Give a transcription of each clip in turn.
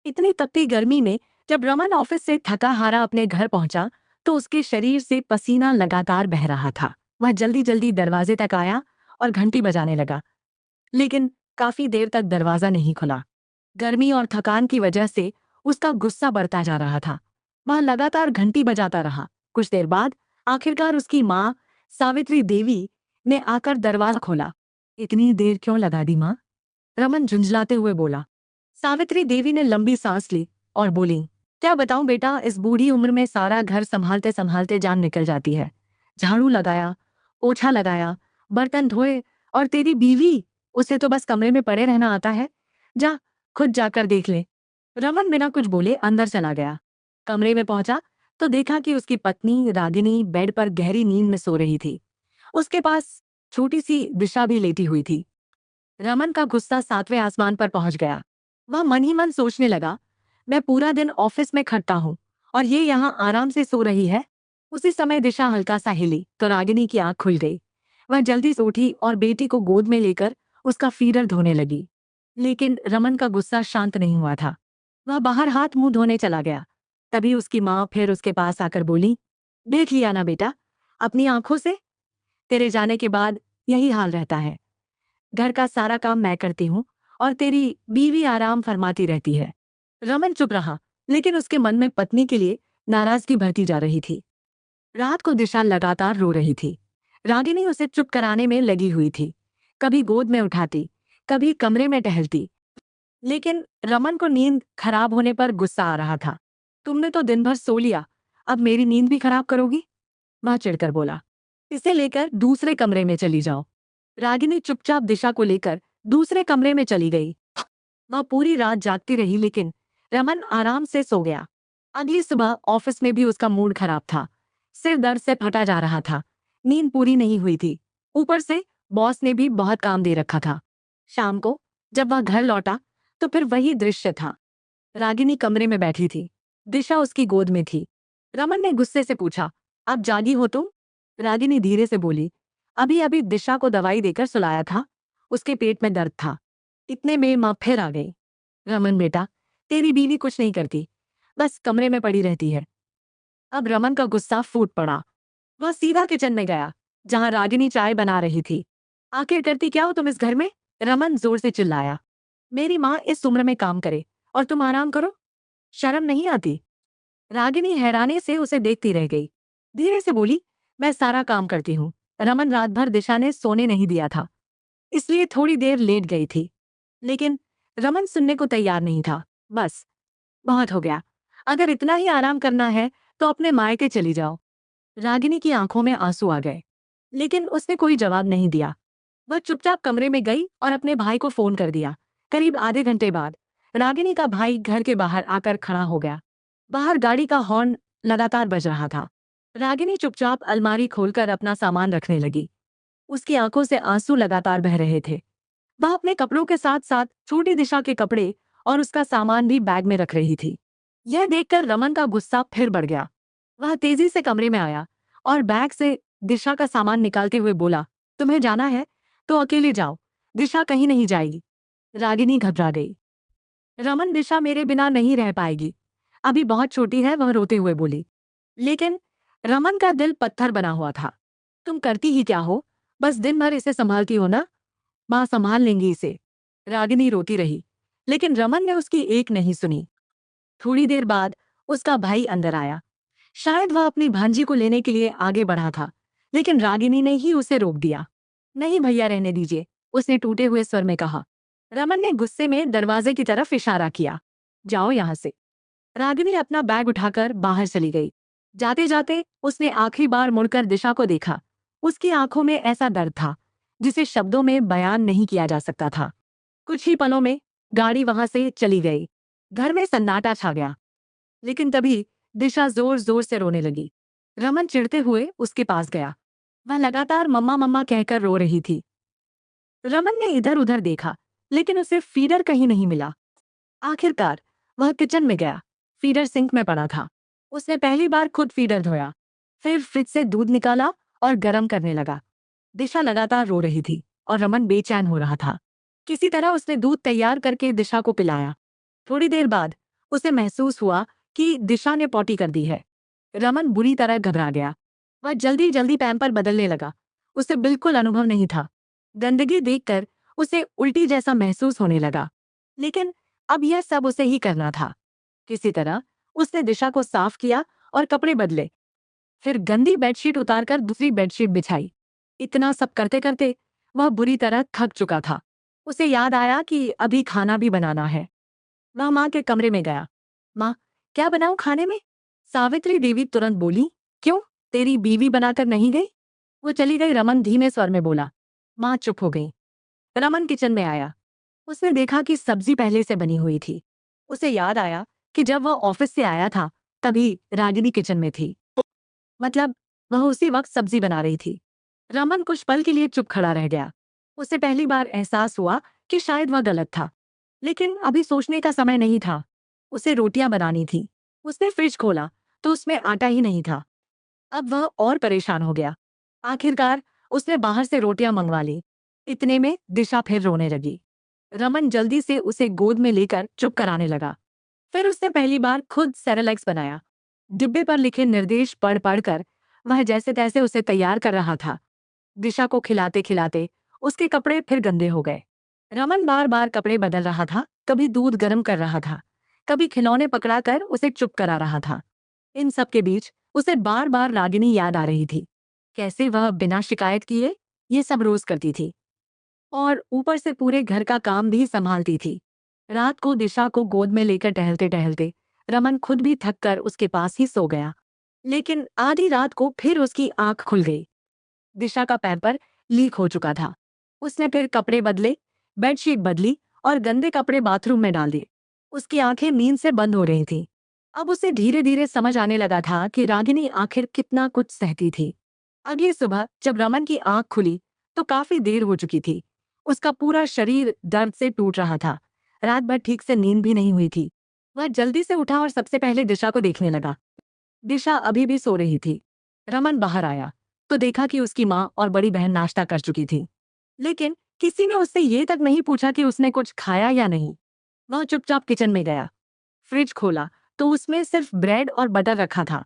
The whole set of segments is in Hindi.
इतनी तपती गर्मी में जब रमन ऑफिस से थका हारा अपने घर पहुंचा तो उसके शरीर से पसीना लगातार बह रहा था। वह जल्दी जल्दी दरवाजे तक आया और घंटी बजाने लगा, लेकिन काफी देर तक दरवाजा नहीं खुला। गर्मी और थकान की वजह से उसका गुस्सा बढ़ता जा रहा था। वह लगातार घंटी बजाता रहा। कुछ देर बाद आखिरकार उसकी माँ सावित्री देवी ने आकर दरवाजा खोला। इतनी देर क्यों लगा दी माँ? रमन झुंझलाते हुए बोला। सावित्री देवी ने लंबी सांस ली और बोली, क्या बताऊं बेटा, इस बूढ़ी उम्र में सारा घर संभालते संभालते जान निकल जाती है। झाड़ू लगाया, पोछा लगाया, बर्तन धोए, और तेरी बीवी, उसे तो बस कमरे में पड़े रहना आता है। जा, खुद जाकर देख ले। रमन बिना कुछ बोले अंदर चला गया। कमरे में पहुंचा तो देखा कि उसकी पत्नी रागिनी बेड पर गहरी नींद में सो रही थी। उसके पास छोटी सी दिशा भी लेटी हुई थी। रमन का गुस्सा सातवें आसमान पर पहुंच गया। वह मन ही मन सोचने लगा, मैं पूरा दिन ऑफिस में खटता हूँ और ये यहाँ आराम से सो रही है। उसी समय दिशा हल्का सा हिली तो रागिनी की आंख खुल गई। वह जल्दी से उठी और बेटी को गोद में लेकर उसका फीडर धोने लगी। लेकिन रमन का गुस्सा शांत नहीं हुआ था। वह बाहर हाथ मुंह धोने चला गया। तभी उसकी माँ फिर उसके पास आकर बोली, देख लिया ना बेटा, अपनी आंखों से, तेरे जाने के बाद यही हाल रहता है। घर का सारा काम मैं करती हूँ और तेरी बीवी आराम फरमाती रहती है। रमन चुप रहा, लेकिन उसके मन में पत्नी के लिए नाराजगी भरती जा रही थी। रात को दिशा लगातार रो रही थी। रागिनी उसे चुप कराने में लगी हुई थी। कभी गोद में उठाती, कभी कमरे में टहलती। लेकिन रमन को नींद खराब होने पर गुस्सा आ रहा था। तुमने तो दिन भर सो लिया, अब मेरी नींद भी खराब करोगी? वह चिढ़कर बोला। इसे लेकर दूसरे कमरे में चली जाओ। रागिनी चुपचाप दिशा को लेकर दूसरे कमरे में चली गई। वह पूरी रात जागती रही, लेकिन रमन आराम से सो गया। अगली सुबह ऑफिस में भी उसका मूड खराब था। सिर दर्द से फटा जा रहा था। नींद पूरी नहीं हुई थी। ऊपर से बॉस ने भी बहुत काम दे रखा था। शाम को जब वह घर लौटा तो फिर वही दृश्य था। रागिनी कमरे में बैठी थी। दिशा उसकी गोद में थी। रमन ने गुस्से से पूछा, अब जागी हो तुम? रागिनी धीरे से बोली, अभी अभी दिशा को दवाई देकर सुलाया था, उसके पेट में दर्द था। इतने में माँ फिर आ गई। रमन बेटा, तेरी बीवी कुछ नहीं करती, बस कमरे में पड़ी रहती है। अब रमन का गुस्सा फूट पड़ा। वह सीधा किचन में गया, जहां रागिनी चाय बना रही थी। आखिर करती क्या हो तुम इस घर में? रमन जोर से चिल्लाया। मेरी माँ इस उम्र में काम करे और तुम आराम करो, शर्म नहीं आती? रागिनी हैरानी से उसे देखती रह गई। धीरे से बोली, मैं सारा काम करती हूँ। रमन रात भर दिशा ने सोने नहीं दिया था, इसलिए थोड़ी देर लेट गई थी। लेकिन रमन सुनने को तैयार नहीं था। बस, बहुत हो गया। अगर इतना ही आराम करना है तो अपने मायके चली जाओ। रागिनी की आंखों में आंसू आ गए, लेकिन उसने कोई जवाब नहीं दिया। वह चुपचाप कमरे में गई और अपने भाई को फोन कर दिया। करीब आधे घंटे बाद रागिनी का भाई घर के बाहर आकर खड़ा हो गया। बाहर गाड़ी का हॉर्न लगातार बज रहा था। रागिनी चुपचाप अलमारी खोलकर अपना सामान रखने लगी। उसकी आंखों से आंसू लगातार बह रहे थे। वह अपने कपड़ों के साथ साथ छोटी दिशा के कपड़े और उसका सामान भी बैग में रख रही थी। यह देखकर रमन का गुस्सा फिर बढ़ गया। वह तेजी से कमरे में आया और बैग से दिशा का सामान निकालते हुए बोला, तुम्हें जाना है तो अकेले जाओ, दिशा कहीं नहीं जाएगी। रागिनी घबरा गई। रमन, दिशा मेरे बिना नहीं रह पाएगी, अभी बहुत छोटी है, वह रोते हुए बोली। लेकिन रमन का दिल पत्थर बना हुआ था। तुम करती ही क्या हो? बस दिन भर इसे संभालती हो ना? माँ संभाल लेंगी इसे। रागिनी रोती रही, लेकिन रमन ने उसकी एक नहीं सुनी। थोड़ी देर बाद उसका भाई अंदर आया। शायद वह अपनी भांजी को लेने के लिए आगे बढ़ा था, लेकिन रागिनी ने ही उसे रोक दिया। नहीं भैया, रहने दीजिए, उसने टूटे हुए स्वर में कहा। रमन ने गुस्से में दरवाजे की तरफ इशारा किया। जाओ यहां से। रागिनी अपना बैग उठाकर बाहर चली गई। जाते जाते उसने आखिरी बार मुड़कर दिशा को देखा। उसकी आंखों में ऐसा दर्द था जिसे शब्दों में बयान नहीं किया जा सकता था। कुछ ही पलों में गाड़ी वहां से चली गई। घर में सन्नाटा छा गया। लेकिन तभी दिशा जोर जोर से रोने लगी। रमन चिढ़ते हुए उसके पास गया। वह लगातार मम्मा मम्मा कहकर रो रही थी। रमन ने इधर उधर देखा, लेकिन उसे फीडर कहीं नहीं मिला। आखिरकार वह किचन में गया। फीडर सिंक में पड़ा था। उसने पहली बार खुद फीडर धोया, फिर फ्रिज से दूध निकाला और गर्म करने लगा। दिशा लगातार रो रही थी और रमन बेचैन हो रहा था। किसी तरह उसने दूध तैयार करके दिशा को पिलाया। थोड़ी देर बाद उसे महसूस हुआ कि दिशा ने पॉटी कर दी है। रमन बुरी तरह घबरा गया। वह जल्दी जल्दी पैम्पर बदलने लगा। उसे बिल्कुल अनुभव नहीं था। गंदगी देखकर उसे उल्टी जैसा महसूस होने लगा। लेकिन अब यह सब उसे ही करना था। किसी तरह उसने दिशा को साफ किया और कपड़े बदले। फिर गंदी बेडशीट उतारकर दूसरी बेडशीट बिछाई। इतना सब करते करते वह बुरी तरह थक चुका था। उसे याद आया कि अभी खाना भी बनाना है। वह माँ के कमरे में गया। माँ, क्या बनाऊं खाने में? सावित्री देवी तुरंत बोली। क्यों, तेरी बीवी बनाकर नहीं गई? वो चली गई, रमन धीमे स्वर में बोला। माँ चुप हो गई। रमन किचन में आया। उसने देखा कि सब्जी पहले से बनी हुई थी। उसे याद आया कि जब वह ऑफिस से आया था तभी रागिनी किचन में थी। मतलब वह उसी वक्त सब्जी बना रही थी। रमन कुछ पल के लिए चुप खड़ा रह गया। उसे पहली बार एहसास हुआ कि शायद वह गलत था, लेकिन अभी सोचने का समय नहीं था। उसे रोटियां बनानी थी। उसने फ्रिज खोला तो उसमें आटा ही नहीं था। अब वह और परेशान हो गया। आखिरकार उसने बाहर से रोटियां मंगवा ली। इतने में दिशा फिर रोने लगी। रमन जल्दी से उसे गोद में लेकर चुप कराने लगा। फिर उसने पहली बार खुद सेरेलैक्स बनाया। डिब्बे पर लिखे निर्देश पढ़ पढ़कर वह जैसे तैसे उसे तैयार कर रहा था। दिशा को खिलाते खिलाते उसके कपड़े फिर गंदे हो गए। रमन बार बार कपड़े बदल रहा था, कभी दूध गर्म कर रहा था, कभी खिलौने पकड़ाकर उसे चुप करा रहा था। इन सब के बीच उसे बार बार रागिनी याद आ रही थी। कैसे वह बिना शिकायत किए ये सब रोज करती थी और ऊपर से पूरे घर का काम भी संभालती थी। रात को दिशा को गोद में लेकर टहलते टहलते रमन खुद भी थक कर उसके पास ही सो गया। लेकिन आधी रात को फिर उसकी आंख खुल गई। दिशा का पैम्पर लीक हो चुका था। उसने फिर कपड़े बदले, बेडशीट बदली और गंदे कपड़े बाथरूम में डाल दिए। उसकी आंखें नींद से बंद हो रही थीं। अब उसे धीरे धीरे समझ आने लगा था कि रागिनी आखिर कितना कुछ सहती थी। अगली सुबह जब रमन की आंख खुली तो काफी देर हो चुकी थी। उसका पूरा शरीर दर्द से टूट रहा था। रात भर ठीक से नींद भी नहीं हुई थी। वह जल्दी से उठा और सबसे पहले दिशा को देखने लगा। दिशा अभी भी सो रही थी। रमन बाहर आया तो देखा कि उसकी माँ और बड़ी बहन नाश्ता कर चुकी थी। लेकिन किसी ने उससे ये तक नहीं पूछा कि उसने कुछ खाया या नहीं। वह चुपचाप किचन में गया। फ्रिज खोला तो उसमें सिर्फ ब्रेड और बटर रखा था।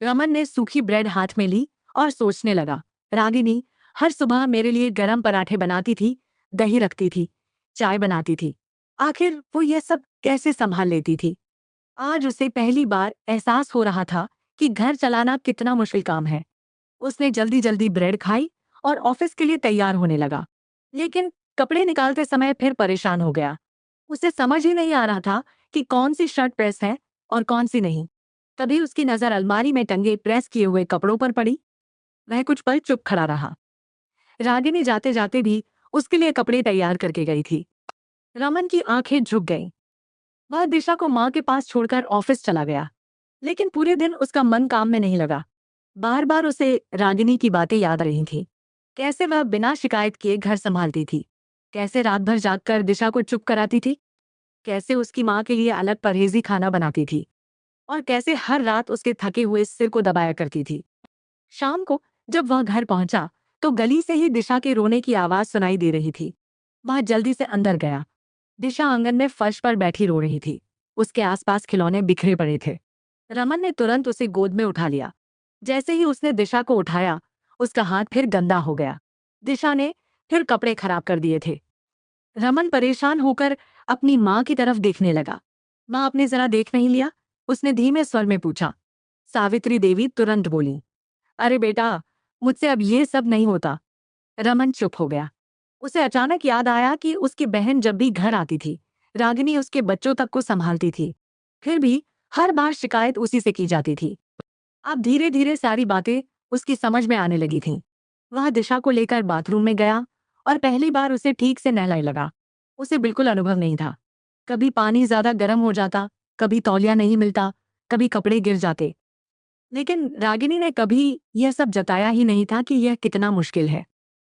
रमन ने सूखी ब्रेड हाथ में ली और सोचने लगा। रागिनी हर सुबह मेरे लिए गरम पराठे बनाती थी, दही रखती थी, चाय बनाती थी। आखिर वो ये सब कैसे संभाल लेती थी? आज उसे पहली बार एहसास हो रहा था कि घर चलाना कितना मुश्किल काम है। उसने जल्दी जल्दी ब्रेड खाई और ऑफिस के लिए तैयार होने लगा। लेकिन कपड़े निकालते समय फिर परेशान हो गया। उसे समझ ही नहीं आ रहा था कि कौन सी शर्ट प्रेस है और कौन सी नहीं। तभी उसकी नजर अलमारी में टंगे प्रेस किए हुए कपड़ों पर पड़ी। वह कुछ पल चुप खड़ा रहा। रागिनी जाते जाते भी उसके लिए कपड़े तैयार करके गई थी। रमन की आंखें झुक गईं। वह दिशा को माँ के पास छोड़कर ऑफिस चला गया। लेकिन पूरे दिन उसका मन काम में नहीं लगा। बार बार उसे रागिनी की बातें याद आ रही थी। कैसे वह बिना शिकायत किए घर संभालती थी, कैसे रात भर जागकर दिशा को चुप कराती थी, कैसे उसकी माँ के लिए अलग परहेजी खाना बनाती थी और कैसे हर रात उसके थके हुए सिर को दबाया करती थी। शाम को जब वह घर पहुंचा तो गली से ही दिशा के रोने की आवाज सुनाई दे रही थी। वह जल्दी से अंदर गया। दिशा आंगन में फर्श पर बैठी रो रही थी। उसके आसपास खिलौने बिखरे पड़े थे। रमन ने तुरंत उसे गोद में उठा लिया। जैसे ही उसने दिशा को उठाया, उसका हाथ फिर गंदा हो गया। दिशा ने फिर कपड़े खराब कर दिए थे। रमन परेशान होकर अपनी माँ की तरफ देखने लगा। माँ, आपने जरा देख नहीं लिया? उसने धीमे स्वर में पूछा। सावित्री देवी तुरंत बोली, अरे बेटा, मुझसे अब ये सब नहीं होता। रमन चुप हो गया। उसे अचानक याद आया कि उसकी बहन जब भी घर आती थी, रागिनी उसके बच्चों तक को संभालती थी। फिर भी हर बार शिकायत उसी से की जाती थी। अब धीरे धीरे सारी बातें उसकी समझ में आने लगी थीं। वह दिशा को लेकर बाथरूम में गया और पहली बार उसे ठीक से नहलाने लगा। उसे बिल्कुल अनुभव नहीं था। कभी पानी ज्यादा गर्म हो जाता, कभी तौलिया नहीं मिलता, कभी कपड़े गिर जाते। लेकिन रागिनी ने कभी यह सब जताया ही नहीं था कि यह कितना मुश्किल है।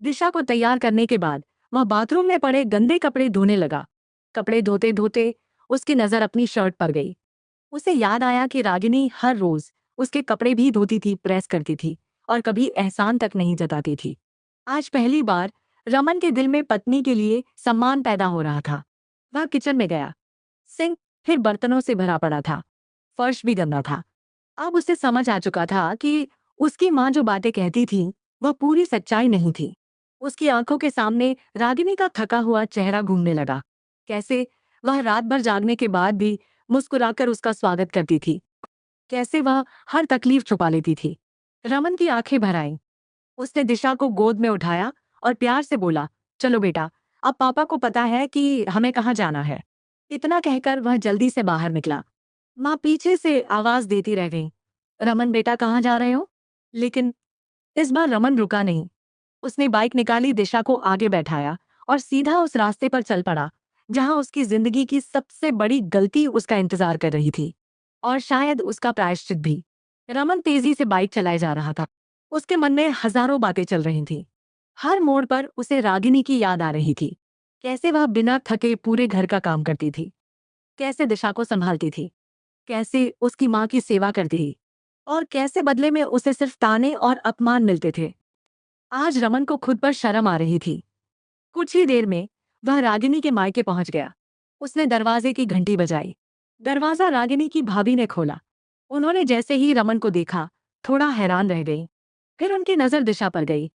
दिशा को तैयार करने के बाद वह बाथरूम में पड़े गंदे कपड़े धोने लगा। कपड़े धोते धोते उसकी नजर अपनी शर्ट पर गई। उसे याद आया कि रागिनी हर रोज उसके कपड़े भी धोती थी, प्रेस करती थी और कभी एहसान तक नहीं जताती थी। आज पहली बार रमन के दिल में पत्नी के लिए सम्मान पैदा हो रहा था। वह किचन में गया। सिंक फिर बर्तनों से भरा पड़ा था। फर्श भी गंदा था। अब उसे समझ आ चुका था कि उसकी माँ जो बातें कहती थी, वह पूरी सच्चाई नहीं थी। उसकी आंखों के सामने रागिनी का थका हुआ चेहरा घूमने लगा। कैसे वह रात भर जागने के बाद भी मुस्कुराकर उसका स्वागत करती थी। कैसे वह हर तकलीफ छुपा लेती थी। रमन की आंखें भर आईं। उसने दिशा को गोद में उठाया और प्यार से बोला, चलो बेटा, अब पापा को पता है कि हमें कहाँ जाना है। इतना कहकर वह जल्दी से बाहर निकला। माँ पीछे से आवाज देती रह गई, रमन बेटा कहाँ जा रहे हो? लेकिन इस बार रमन रुका नहीं। उसने बाइक निकाली, दिशा को आगे बैठाया और सीधा उस रास्ते पर चल पड़ा जहां उसकी जिंदगी की सबसे बड़ी गलती उसका इंतजार कर रही थी, और शायद उसका प्रायश्चित भी। रमन तेजी से बाइक चलाए जा रहा था। उसके मन में हजारों बातें चल रही थीं। हर मोड़ पर उसे रागिनी की याद आ रही थी। कैसे वह बिना थके पूरे घर का काम करती थी, कैसे दिशा को संभालती थी, कैसे उसकी माँ की सेवा करती थी, और कैसे बदले में उसे सिर्फ ताने और अपमान मिलते थे। आज रमन को खुद पर शर्म आ रही थी। कुछ ही देर में वह रागिनी के मायके पहुंच गया। उसने दरवाजे की घंटी बजाई। दरवाजा रागिनी की भाभी ने खोला। उन्होंने जैसे ही रमन को देखा, थोड़ा हैरान रह गई। फिर उनकी नजर दिशा पर गई।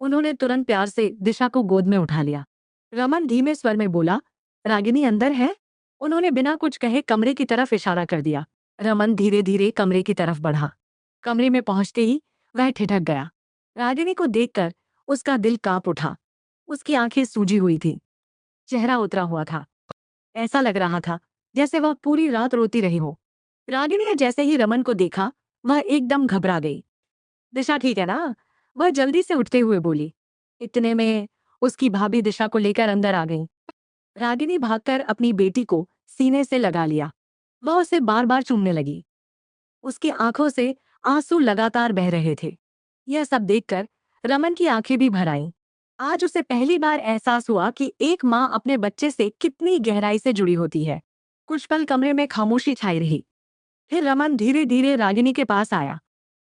उन्होंने तुरंत प्यार से दिशा को गोद में उठा लिया। रमन धीमे स्वर में बोला, रागिनी अंदर है? उन्होंने बिना कुछ कहे कमरे की तरफ इशारा कर दिया। रमन धीरे धीरे कमरे की तरफ बढ़ा। कमरे में पहुंचते ही वह ठिठक गया। रागिनी को देखकर उसका दिल कांप उठा। उसकी आंखें सूजी हुई थी, चेहरा उतरा हुआ था। ऐसा लग रहा था जैसे वह पूरी रात रोती रही हो। रागिनी ने जैसे ही रमन को देखा, वह एकदम घबरा गई। दिशा ठीक है ना? वह जल्दी से उठते हुए बोली। इतने में उसकी भाभी दिशा को लेकर अंदर आ गई। रागिनी भागकर अपनी बेटी को सीने से लगा लिया। वह उसे बार बार चूमने लगी। उसकी आंखों से आंसू लगातार बह रहे थे। यह सब देखकर रमन की आंखें भी भर आईं। आज उसे पहली बार एहसास हुआ कि एक माँ अपने बच्चे से कितनी गहराई से जुड़ी होती है। कुछ पल कमरे में खामोशी छाई रही। फिर रमन धीरे धीरे रागिनी के पास आया।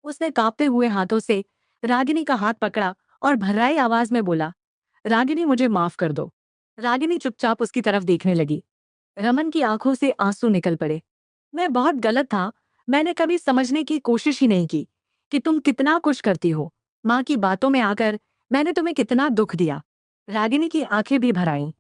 उसने कांपते हुए हाथों से रागिनी का हाथ पकड़ा और भर्राई आवाज में बोला, रागिनी मुझे माफ कर दो। रागिनी चुपचाप उसकी तरफ देखने लगी। रमन की आंखों से आंसू निकल पड़े। मैं बहुत गलत था। मैंने कभी समझने की कोशिश ही नहीं की कि तुम कितना कुछ करती हो। माँ की बातों में आकर मैंने तुम्हें कितना दुख दिया। रागिनी की आंखें भी भर आईं।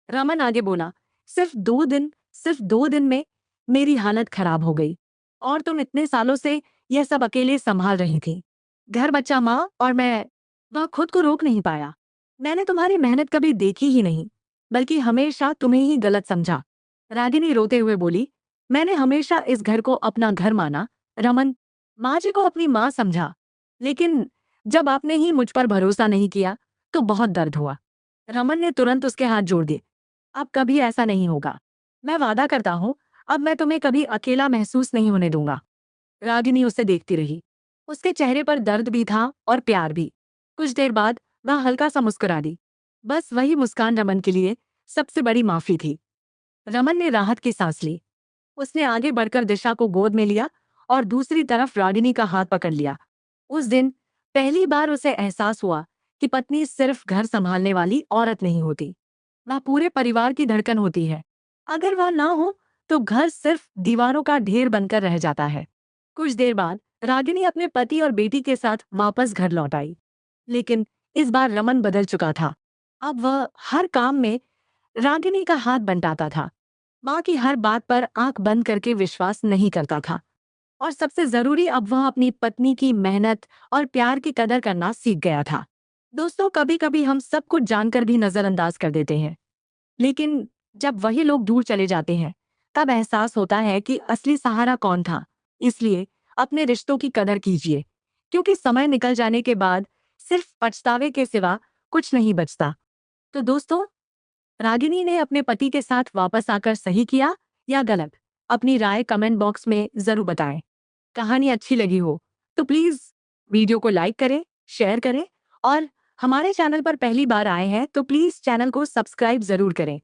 रमन आगे बोला, सिर्फ 2 दिन में मेरी हालत खराब हो गई, और तुम इतने सालों से यह सब अकेले संभाल रही थी। घर, बच्चा, माँ और मैं। वह खुद को रोक नहीं पाया। मैंने तुम्हारी मेहनत कभी देखी ही नहीं, बल्कि हमेशा तुम्हें ही गलत समझा। रागिनी रोते हुए बोली, मैंने हमेशा इस घर को अपना घर माना, रमन। माँ जी को अपनी माँ समझा। लेकिन जब आपने ही मुझ पर भरोसा नहीं किया, तो बहुत दर्द हुआ। रमन ने तुरंत उसके हाथ जोड़ दिए। अब कभी ऐसा नहीं होगा। मैं वादा करता हूँ, अब मैं तुम्हें कभी अकेला महसूस नहीं होने दूंगा। रागिनी उसे देखती रही। उसके चेहरे पर दर्द भी था और प्यार भी। कुछ देर बाद वह हल्का सा मुस्कुरा दी। बस वही मुस्कान रमन के लिए सबसे बड़ी माफी थी। रमन ने राहत की सांस ली। उसने आगे बढ़कर दिशा को गोद में लिया और दूसरी तरफ रागिनी का हाथ पकड़ लिया। उस दिन पहली बार उसे एहसास हुआ कि पत्नी सिर्फ घर संभालने वाली औरत नहीं होती, वह पूरे परिवार की धड़कन होती है। अगर वह ना हो तो घर सिर्फ दीवारों का ढेर बनकर रह जाता है। कुछ देर बाद रागिनी अपने पति और बेटी के साथ वापस घर लौट आई। लेकिन इस बार रमन बदल चुका था। अब वह हर काम में रागिनी का हाथ बंटाता था। माँ की हर बात पर आंख बंद करके विश्वास नहीं करता था। और सबसे जरूरी, अब वह अपनी पत्नी की मेहनत और प्यार की कदर करना सीख गया था। दोस्तों, कभी कभी हम सब कुछ जानकर भी नजरअंदाज कर देते हैं, लेकिन जब वही लोग दूर चले जाते हैं, तब एहसास होता है कि असली सहारा कौन था। इसलिए अपने रिश्तों की कदर कीजिए, क्योंकि समय निकल जाने के बाद सिर्फ पछतावे के सिवा कुछ नहीं बचता। तो दोस्तों, रागिनी ने अपने पति के साथ वापस आकर सही किया या गलत? अपनी राय कमेंट बॉक्स में जरूर बताएं। कहानी अच्छी लगी हो तो प्लीज वीडियो को लाइक करें, शेयर करें, और हमारे चैनल पर पहली बार आए हैं तो प्लीज चैनल को सब्सक्राइब जरूर करें।